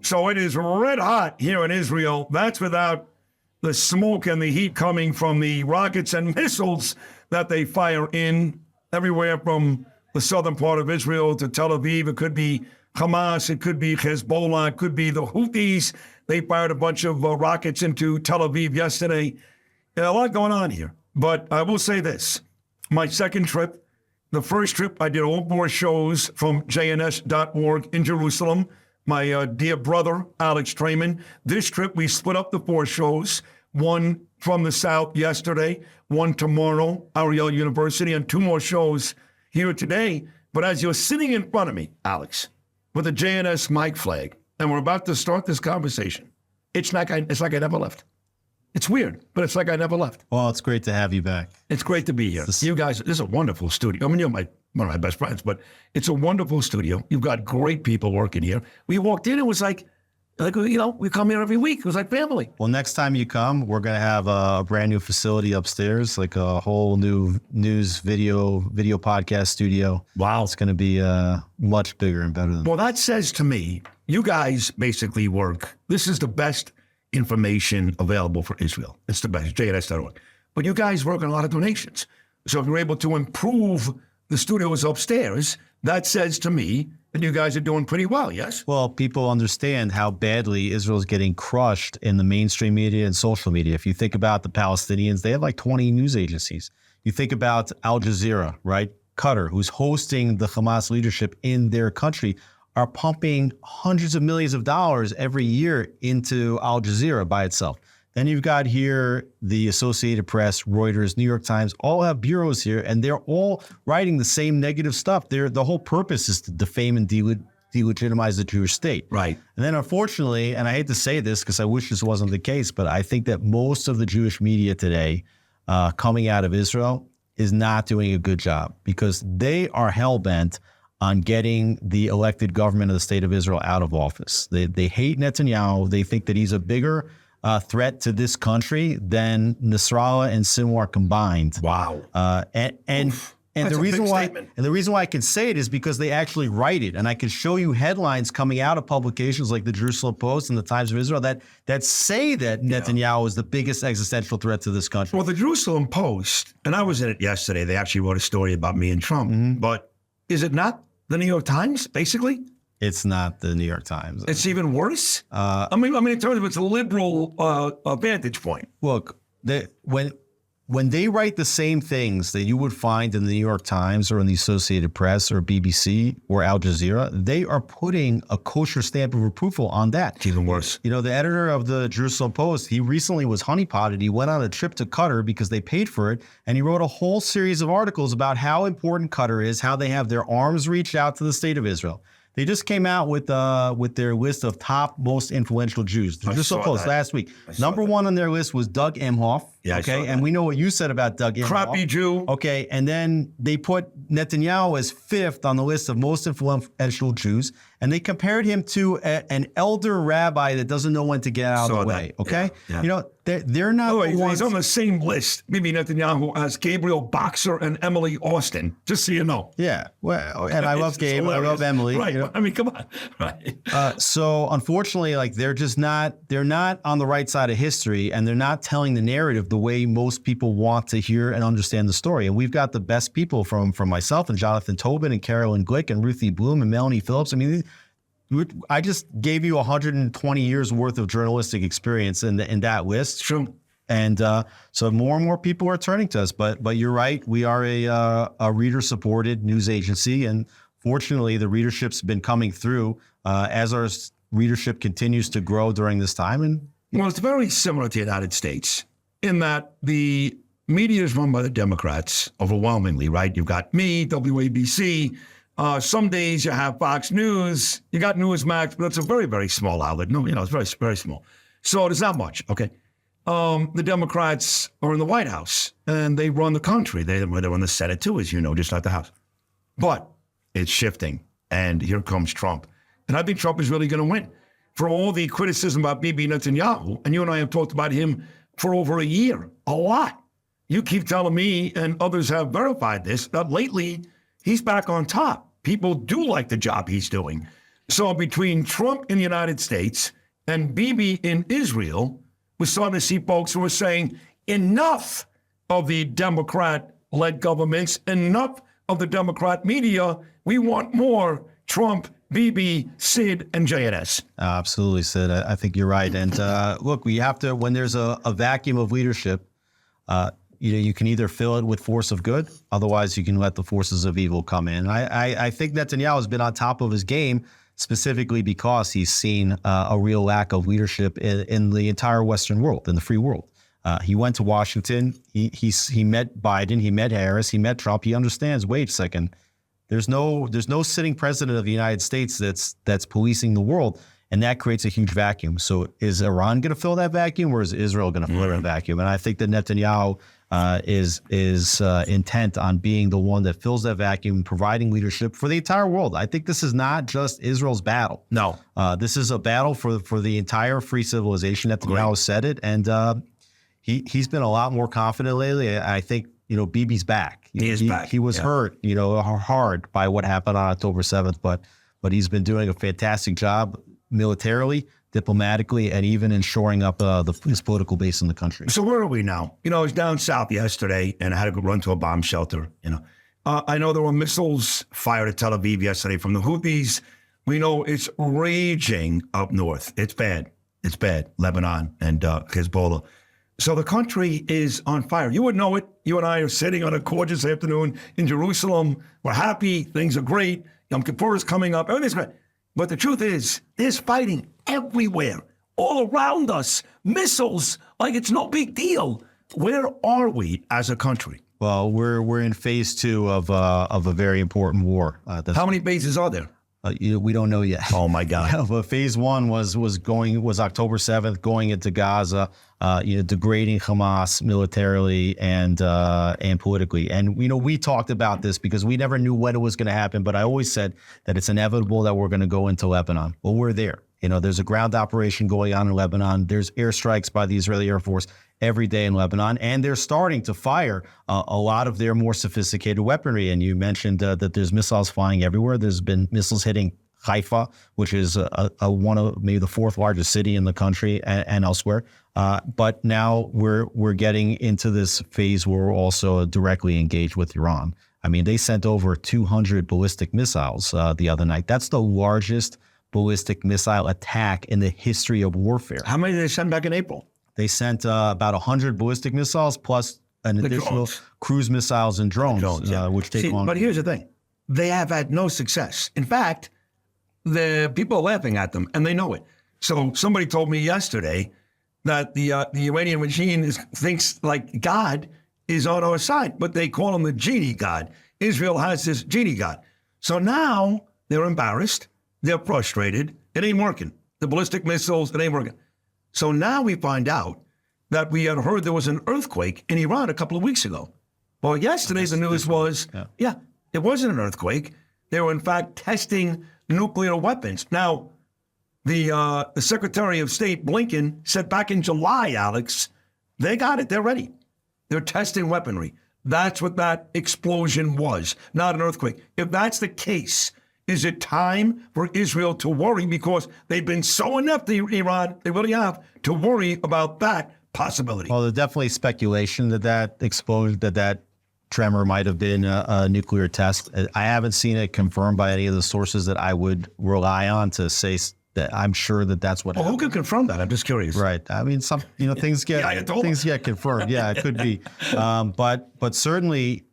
So it is red hot here in Israel. That's without the smoke and the heat coming from the rockets and missiles that they fire in everywhere from the southern part of Israel to Tel Aviv. It could be Hamas. It could be Hezbollah. It could be the Houthis. They fired a bunch of rockets into Tel Aviv yesterday. A lot going on here. But I will say this. My second trip, the first trip, I did all 4 shows from JNS.org in Jerusalem. My dear brother, Alex Traiman. This trip, we split up the 4 shows. One from the South yesterday, one tomorrow, Ariel University, and 2 more shows here today. But as you're sitting in front of me, Alex, with a JNS mic flag, and we're about to start this conversation, it's like I never left. It's weird, but it's like I never left. Well, it's great to have you back. It's great to be here. You guys, this is a wonderful studio. I mean, you're one of my best friends, but it's a wonderful studio. You've got great people working here. We walked in, it was like, we come here every week. It was like family. Well, next time you come, we're going to have a brand new facility upstairs, like a whole new news video podcast studio. Wow. It's going to be much bigger and better than Well, that says to me, you guys basically work. This is the best information available for Israel. It's the best, JNS.org. But you guys work on a lot of donations. So if you're able to improve the studios upstairs, that says to me that you guys are doing pretty well, yes? Well, people understand how badly Israel is getting crushed in the mainstream media and social media. If you think about the Palestinians, they have like 20 news agencies. You think about Al Jazeera, right? Qatar, who's hosting the Hamas leadership in their country, are pumping hundreds of millions of dollars every year into Al Jazeera by itself. Then you've got here the Associated Press, Reuters, New York Times, all have bureaus here, and they're all writing the same negative stuff. The whole purpose is to defame and delegitimize the Jewish state. Right. And then unfortunately, and I hate to say this because I wish this wasn't the case, but I think that most of the Jewish media today coming out of Israel is not doing a good job because they are hell-bent on getting the elected government of the state of Israel out of office. They hate Netanyahu. They think that he's a bigger threat to this country than Nasrallah and Sinwar combined. Wow. And the reason why I can say it is because they actually write it, and I can show you headlines coming out of publications like the Jerusalem Post and the Times of Israel that say that Netanyahu is the biggest existential threat to this country. Well, the Jerusalem Post, and I was in it yesterday. They actually wrote a story about me and Trump. But is it not the New York Times, basically? It's not the New York Times. It's even worse? I mean, in terms of its liberal vantage point. Look, when they write the same things that you would find in the New York Times or in the Associated Press or BBC or Al Jazeera, they are putting a kosher stamp of approval on that. It's even worse. You know, the editor of the Jerusalem Post, he recently was honeypotted. He went on a trip to Qatar because they paid for it, and he wrote a whole series of articles about how important Qatar is, how they have their arms reached out to the state of Israel. They just came out with their list of top most influential Jews. The Jerusalem Post last week. Number 1 on their list was Doug Emhoff. Yeah, okay, and we know what you said about Doug Emhoff. Crappy Jew. Okay, and then they put Netanyahu as 5th on the list of most influential Jews, and they compared him to an elder rabbi that doesn't know when to get out of the way. Okay, yeah. You know they're not. Oh, he's on the same list. Bibi Netanyahu as Gabriel Boxer and Emily Austin. Just so you know. Yeah, well, and I love Gabe. I love Emily. Right. You know? I mean, come on. Right. So unfortunately, like they're not on the right side of history, and they're not telling the narrative the way most people want to hear and understand the story. And we've got the best people from myself and Jonathan Tobin and Carolyn Glick and Ruthie Bloom and Melanie Phillips. I mean, I just gave you 120 years worth of journalistic experience in that list. True. And so more and more people are turning to us. But you're right. We are a reader-supported news agency. And fortunately, the readership's been coming through as our readership continues to grow during this time. And well, it's very similar to the United States in that the media is run by the Democrats overwhelmingly, right? You've got me, WABC. Some days you have Fox News. You got Newsmax, but it's a very, very small outlet. No, it's very, very small. So there's not much, okay? The Democrats are in the White House, and they run the country. They're in the Senate, too, as you know, just not the House. But it's shifting, and here comes Trump. And I think Trump is really going to win. For all the criticism about Bibi Netanyahu, and you and I have talked about him for over a year, a lot. You keep telling me, and others have verified this, that lately he's back on top. People do like the job he's doing. So between Trump in the United States and Bibi in Israel, we're starting to see folks who are saying enough of the Democrat-led governments, enough of the Democrat media. We want more Trump, Bibi, Sid, and JNS. Absolutely, Sid. I think you're right. And look, we have to, when there's a vacuum of leadership, you can either fill it with force of good, otherwise you can let the forces of evil come in. I think Netanyahu has been on top of his game, specifically because he's seen a real lack of leadership in the entire Western world, in the free world. He went to Washington. He met Biden. He met Harris. He met Trump. He understands. Wait a second. There's no sitting president of the United States that's policing the world, and that creates a huge vacuum. So is Iran going to fill that vacuum, or is Israel going to fill that vacuum? And I think that Netanyahu is intent on being the one that fills that vacuum, providing leadership for the entire world. I think this is not just Israel's battle. No, this is a battle for the entire free civilization. Netanyahu said it, and he's been a lot more confident lately. I think Bibi's back. He is back. He was hurt, hard by what happened on October 7th, but he's been doing a fantastic job militarily, diplomatically, and even in shoring up his political base in the country. So where are we now? I was down south yesterday, and I had to go run to a bomb shelter. I know there were missiles fired at Tel Aviv yesterday from the Houthis. We know it's raging up north. It's bad. It's bad. Lebanon and Hezbollah. So the country is on fire. You would know it. You and I are sitting on a gorgeous afternoon in Jerusalem. We're happy. Things are great. Yom Kippur is coming up. Everything's great. But the truth is, there's fighting everywhere, all around us. Missiles, like it's no big deal. Where are we as a country? Well, we're in phase 2 of a very important war. How many bases are there? We don't know yet. Oh my God! Yeah, but phase 1 was October 7th, going into Gaza, degrading Hamas militarily and politically. And we talked about this because we never knew when it was going to happen. But I always said that it's inevitable that we're going to go into Lebanon. Well, we're there. There's a ground operation going on in Lebanon. There's airstrikes by the Israeli Air Force every day in Lebanon, and they're starting to fire a lot of their more sophisticated weaponry. And you mentioned that there's missiles flying everywhere. There's been missiles hitting Haifa, which is one of maybe the 4th largest city in the country and elsewhere. But now we're getting into this phase where we're also directly engaged with Iran. I mean, they sent over 200 ballistic missiles the other night. That's the largest ballistic missile attack in the history of warfare. How many did they send back in April? They sent about 100 ballistic missiles plus an additional cruise missiles and drones, which take long. But here's the thing. They have had no success. In fact, the people are laughing at them, and they know it. So somebody told me yesterday that the Iranian regime thinks like God is on our side, but they call him the genie God. Israel has this genie God. So now they're embarrassed. They're frustrated. It ain't working. The ballistic missiles, it ain't working. So now we find out that we had heard there was an earthquake in Iran a couple of weeks ago. Well, yesterday the news was, it wasn't an earthquake. They were in fact testing nuclear weapons. Now, the Secretary of State Blinken said back in July, Alex, they got it. They're ready. They're testing weaponry. That's what that explosion was, not an earthquake. If that's the case, is it time for Israel to worry? Because they've been so inept, Iran, they really have, to worry about that possibility. Well, there's definitely speculation that explosion, that tremor might have been a nuclear test. I haven't seen it confirmed by any of the sources that I would rely on to say that I'm sure that that's what happened. Who can confirm that? I'm just curious. Right. I mean, some things get confirmed. Yeah, it could be. But certainly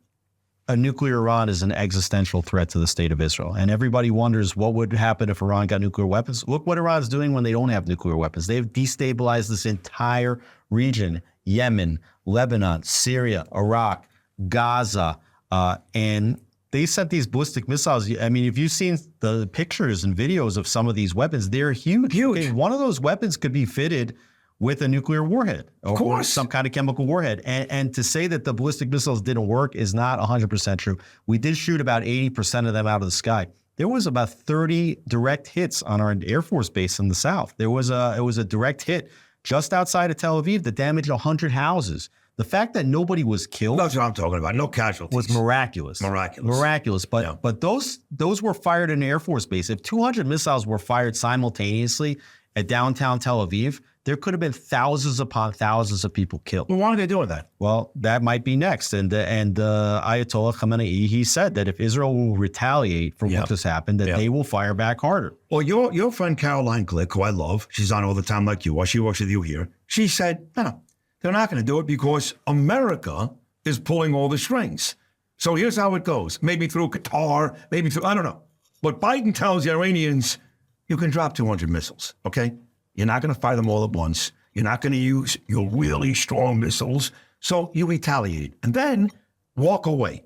a nuclear Iran is an existential threat to the state of Israel. And everybody wonders what would happen if Iran got nuclear weapons. Look what Iran's doing when they don't have nuclear weapons. They've destabilized this entire region: Yemen, Lebanon, Syria, Iraq, Gaza, and they sent these ballistic missiles. I mean, if you've seen the pictures and videos of some of these weapons, they're huge. Huge. One of those weapons could be fitted with a nuclear warhead or some kind of chemical warhead. And to say that the ballistic missiles didn't work is not 100% true. We did shoot about 80% of them out of the sky. There was about 30 direct hits on our Air Force base in the south. It was a direct hit just outside of Tel Aviv that damaged 100 houses. The fact that nobody was killed That's what I'm talking about. No casualties. was miraculous. Miraculous. But those were fired in an Air Force base. If 200 missiles were fired simultaneously at downtown Tel Aviv, there could have been thousands upon thousands of people killed. Well, why are they doing that? Well, that might be next. And Ayatollah Khamenei, he said that if Israel will retaliate for what just happened, that they will fire back harder. Well, your friend Caroline Glick, who I love, she's on all the time like you are. She works with you here. She said, no, they're not going to do it because America is pulling all the strings. So here's how it goes. Maybe through Qatar, maybe through, I don't know. But Biden tells the Iranians, you can drop 200 missiles, okay? You're not going to fire them all at once. You're not going to use your really strong missiles. So you retaliate and then walk away.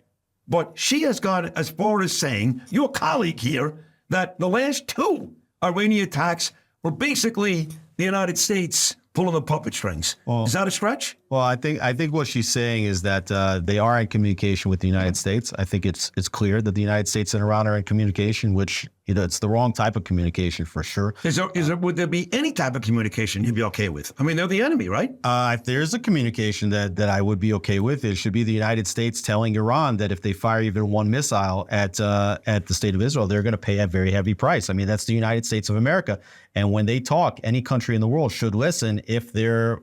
But she has gone as far as saying, your colleague here, that the last two Iranian attacks were basically the United States pulling the puppet strings. Well, is that a stretch? Well, I think what she's saying is that they are in communication with the United States. I think it's clear that the United States and Iran are in communication, which it's the wrong type of communication for sure. Would there be any type of communication you'd be okay with? I mean, they're the enemy, right? If there's a communication that I would be okay with, it should be the United States telling Iran that if they fire even one missile at the state of Israel, they're going to pay a very heavy price. I mean, that's the United States of America. And when they talk, any country in the world should listen if they're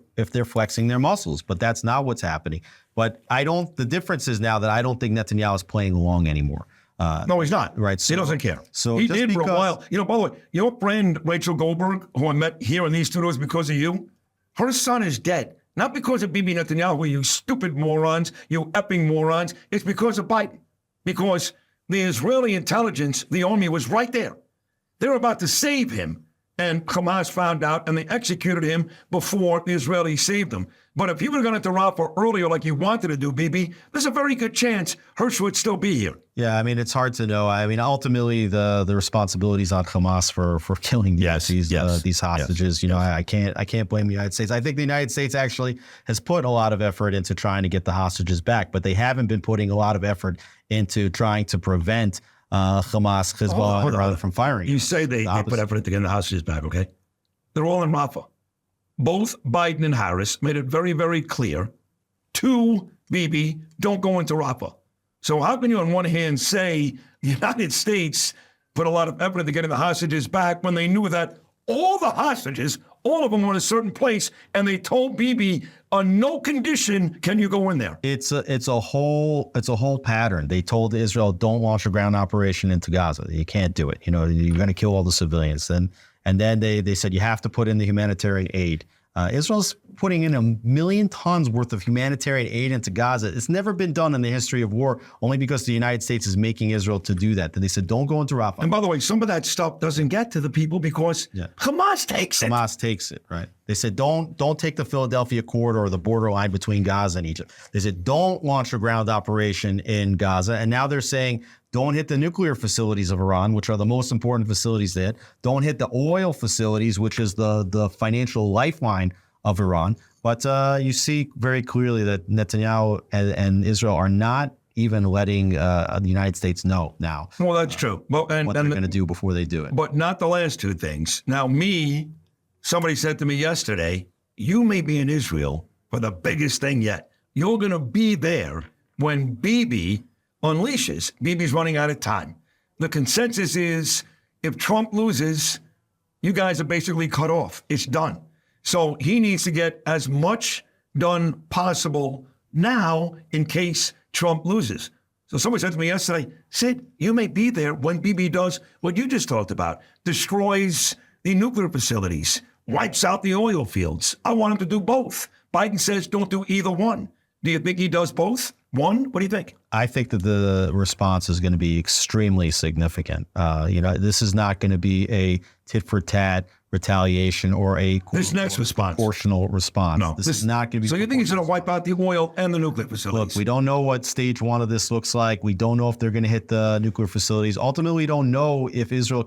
flexing their muscles. But that's not what's happening. But the difference is now that I don't think Netanyahu is playing along anymore. No, he's not. Right. So, he doesn't care. So he did for a while. By the way, your friend Rachel Goldberg, who I met here in these studios because of you, her son is dead. Not because of Bibi Netanyahu, you stupid morons, you effing morons. It's because of Biden. Because the Israeli intelligence, the army was right there. They were about to save him. And Hamas found out and they executed him before the Israelis saved him. But if he would have gone into Rafah earlier like you wanted to do, Bibi, there's a very good chance Hersh would still be here. Yeah, I mean, it's hard to know. I mean, ultimately, the responsibility is on Hamas for killing these hostages. You know, I can't blame the United States. I think the United States actually has put a lot of effort into trying to get the hostages back, but they haven't been putting a lot of effort into trying to prevent Hamas, Hezbollah, from firing. You say they put effort into getting the hostages back, okay? They're all in Rafah. Both Biden and Harris made it very, very clear to Bibi, don't go into Rafah. So how can you on one hand say the United States put a lot of effort into getting the hostages back when they knew that all the hostages, all of them were in a certain place, and they told Bibi on no condition can you go in there. It's a whole pattern. They told Israel, don't launch a ground operation into Gaza. You can't do it. You know, you're going to kill all the civilians. And then they said you have to put in the humanitarian aid. Israel's putting in 1 million tons worth of humanitarian aid into Gaza. It's never been done in the history of war, only because the United States is making Israel to do that. Then they said, don't go into Rafah. And by the way, some of that stuff doesn't get to the people because Hamas takes it. Hamas takes it, right? They said, don't take the Philadelphia corridor or the borderline between Gaza and Egypt. They said, don't launch a ground operation in Gaza. And now they're saying, don't hit the nuclear facilities of Iran, which are the most important facilities there. Don't hit the oil facilities, which is the financial lifeline of Iran. But you see very clearly that Netanyahu and Israel are not even letting the United States know now. Well, that's true. Well, and what they're going to do before they do it. But not the last two things. Now, somebody said to me yesterday, you may be in Israel for the biggest thing yet. You're going to be there when Bibi unleashes. Bibi's running out of time. The consensus is if Trump loses, you guys are basically cut off. It's done. So he needs to get as much done possible now in case Trump loses. So somebody said to me yesterday, Sid, you may be there when Bibi does what you just talked about, destroys the nuclear facilities, wipes out the oil fields. I want him to do both. Biden says don't do either one. Do you think he does both? One? What do you think? I think that the response is going to be extremely significant. This is not going to be a tit-for-tat retaliation or a proportional response. No, this is not going to be. So you think he's going to wipe out the oil and the nuclear facilities? Look, we don't know what stage one of this looks like. We don't know if they're going to hit the nuclear facilities. Ultimately, we don't know if Israel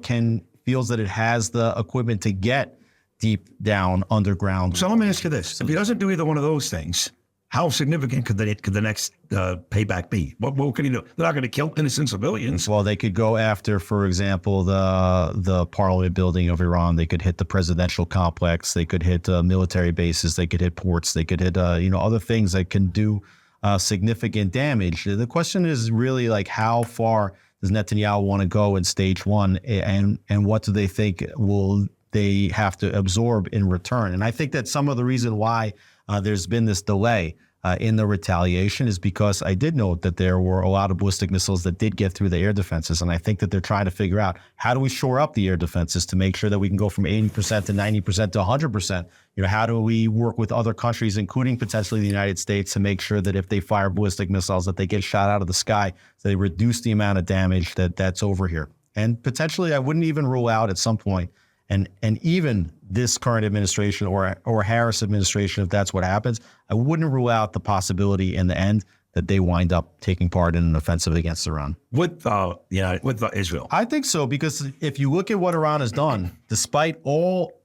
feels that it has the equipment to get deep down underground. So let me ask you this. If he doesn't do either one of those things, how significant could the next payback be? What can you do? They're not going to kill innocent civilians. Well, they could go after, for example, the parliament building of Iran. They could hit the presidential complex. They could hit military bases. They could hit ports. They could hit other things that can do significant damage. The question is really like, how far does Netanyahu want to go in stage one, and what do they think will they have to absorb in return? And I think that some of the reason why there's been this delay in the retaliation is because I did note that there were a lot of ballistic missiles that did get through the air defenses. And I think that they're trying to figure out, how do we shore up the air defenses to make sure that we can go from 80% to 90% to 100%? How do we work with other countries, including potentially the United States, to make sure that if they fire ballistic missiles, that they get shot out of the sky, so they reduce the amount of damage that's over here. And potentially, I wouldn't even rule out at some point, and even this current administration or Harris administration, if that's what happens, I wouldn't rule out the possibility in the end that they wind up taking part in an offensive against Iran. With Israel. I think so, because if you look at what Iran has done, despite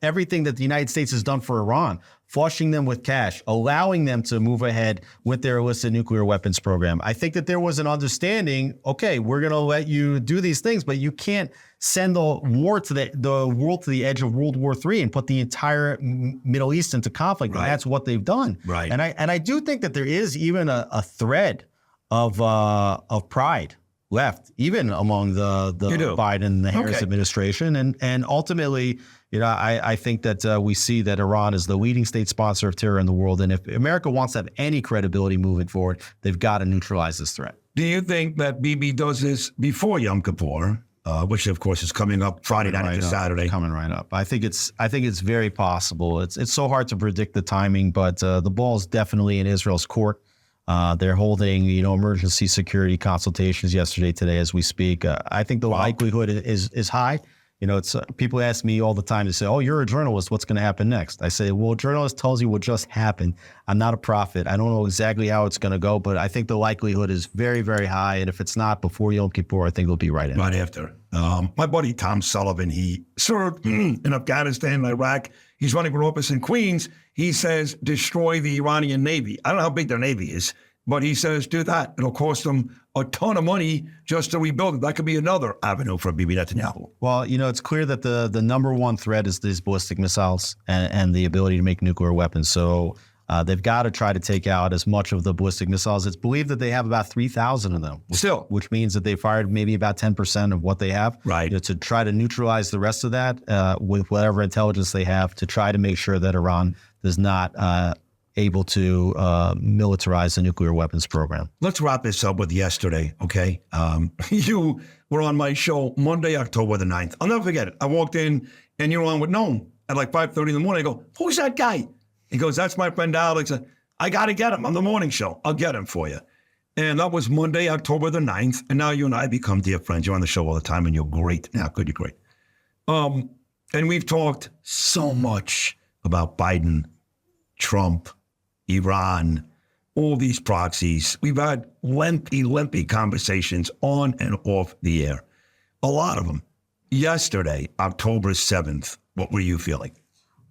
everything that the United States has done for Iran, flushing them with cash, allowing them to move ahead with their illicit nuclear weapons program, I think that there was an understanding, okay, we're going to let you do these things, but you can't send the world to the edge of World War III and put the entire Middle East into conflict. Right. And that's what they've done. Right. And I do think that there is even a thread of pride left, even among the Biden and the Harris administration. And ultimately, I think that we see that Iran is the leading state sponsor of terror in the world. And if America wants to have any credibility moving forward, they've got to neutralize this threat. Do you think that Bibi does this before Yom Kippur, which of course is coming up Friday night to Saturday? Coming right up. I think it's very possible. It's so hard to predict the timing, but the ball is definitely in Israel's court. They're holding, emergency security consultations today as we speak. I think the likelihood is high. It's people ask me all the time to say, "Oh, you're a journalist. What's going to happen next?" I say, "Well, a journalist tells you what just happened. I'm not a prophet. I don't know exactly how it's going to go, but I think the likelihood is very, very high. And if it's not before Yom Kippur, I think it'll be right in. Right after. My buddy Tom Sullivan, he served in Afghanistan and Iraq. He's running for office in Queens. He says, destroy the Iranian Navy. I don't know how big their Navy is, but he says, do that. It'll cost them a ton of money just to rebuild it. That could be another avenue for Bibi Netanyahu. Well, it's clear that the number one threat is these ballistic missiles and the ability to make nuclear weapons. So they've got to try to take out as much of the ballistic missiles. It's believed that they have about 3,000 of them. Which means that they fired maybe about 10% of what they have. Right. To try to neutralize the rest of that with whatever intelligence they have, to try to make sure that Iran does not able to militarize the nuclear weapons program. Let's wrap this up with yesterday, okay? You were on my show Monday, October the 9th. I'll never forget it. I walked in and you were on with Noam at like 5:30 in the morning. I go, who's that guy? He goes, that's my friend Alex. I got to get him on the morning show. I'll get him for you. And that was Monday, October the 9th. And now you and I become dear friends. You're on the show all the time and you're great. Now, good, you're great. And we've talked so much about Biden, Trump, Iran, all these proxies. We've had lengthy conversations on and off the air. A lot of them. Yesterday, October 7th, what were you feeling?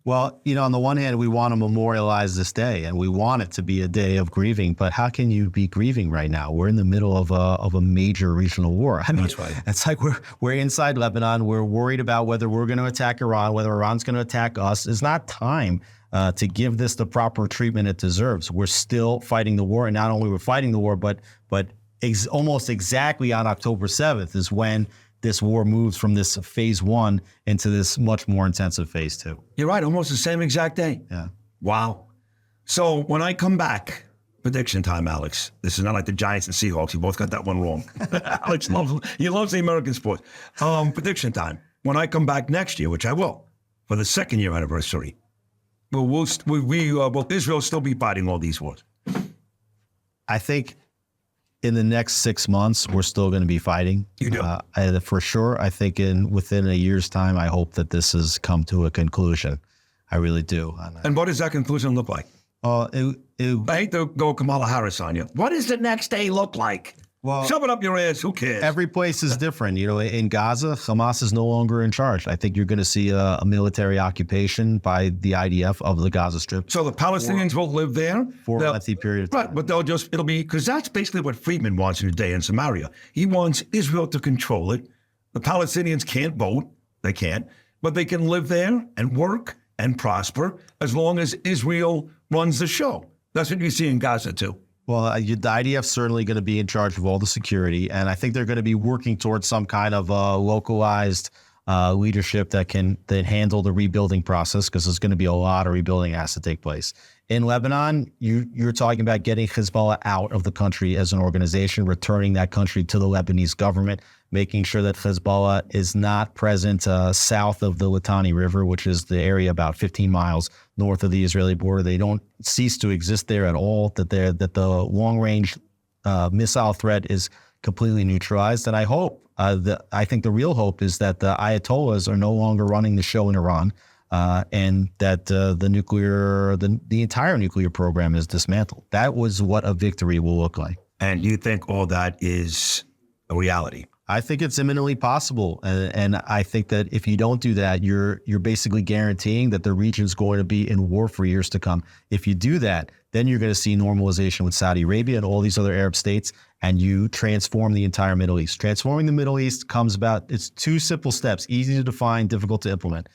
Well, on the one hand, we want to memorialize this day and we want it to be a day of grieving. But how can you be grieving right now? We're in the middle of a major regional war. I mean, that's right. It's like we're inside Lebanon. We're worried about whether we're going to attack Iran, whether Iran's going to attack us. It's not time to give this the proper treatment it deserves. We're still fighting the war. And not only we're fighting the war, but almost exactly on October 7th is when this war moves from this phase 1 into this much more intensive phase 2. You're right, almost the same exact day. Yeah. Wow. So when I come back, prediction time, Alex. This is not like the Giants and Seahawks. You both got that one wrong. Alex loves the American sports. Prediction time. When I come back next year, which I will, for the 2nd year anniversary, will Israel still be fighting all these wars? I think in the next 6 months, we're still going to be fighting. You do? For sure. I think within a year's time, I hope that this has come to a conclusion. I really do. And what does that conclusion look like? I hate to go Kamala Harris on you. What does the next day look like? Well, shove it up your ass. Who cares? every place is different. You know, in Gaza, Hamas is no longer in charge. I think you're going to see a military occupation by the IDF of the Gaza Strip So the Palestinians will live there for a They'll- lengthy period of time. Right, but it'll be, because that's basically what Friedman wants today in Samaria. He wants Israel to control it. The Palestinians can't vote. They can't. But they can live there and work and prosper as long as Israel runs the show. That's what you see in Gaza, too. Well, the IDF's certainly going to be in charge of all the security, and I think they're going to be working towards some kind of localized leadership that handle the rebuilding process, because there's going to be a lot of rebuilding that has to take place. In Lebanon, you're talking about getting Hezbollah out of the country as an organization, returning that country to the Lebanese government, making sure that Hezbollah is not present south of the Litani River, which is the area about 15 miles north of the Israeli border. They don't cease to exist there at all, that the long-range missile threat is completely neutralized. And I hope, I think the real hope is that the Ayatollahs are no longer running the show in Iran, and that the entire nuclear program is dismantled. That was what a victory will look like. And you think all that is a reality? I think it's imminently possible, and I think that if you don't do that, you're basically guaranteeing that the region's going to be in war for years to come. If you do that, then you're going to see normalization with Saudi Arabia and all these other Arab states, and you transform the entire Middle East. Transforming the Middle East it's two simple steps, easy to define, difficult to implement.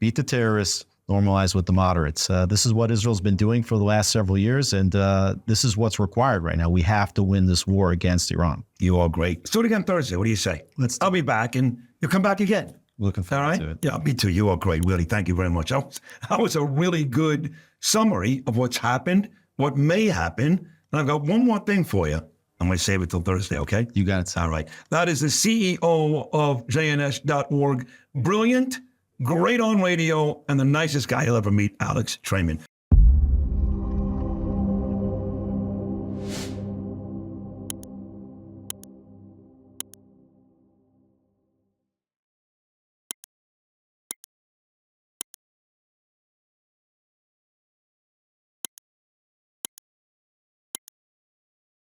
Beat the terrorists, normalize with the moderates. This is what Israel's been doing for the last several years, and this is what's required right now. We have to win this war against Iran. You are great. Let's do it again Thursday. What do you say? I'll be back, and you'll come back again. Looking forward All right? to it. Yeah, me too. You are great, really. Thank you very much. That was a really good summary of what's happened, what may happen. And I've got one more thing for you. I'm going to save it till Thursday, okay? You got it. All right. That is the CEO of JNS.org. Brilliant, great on radio, and the nicest guy you'll ever meet, Alex Traiman.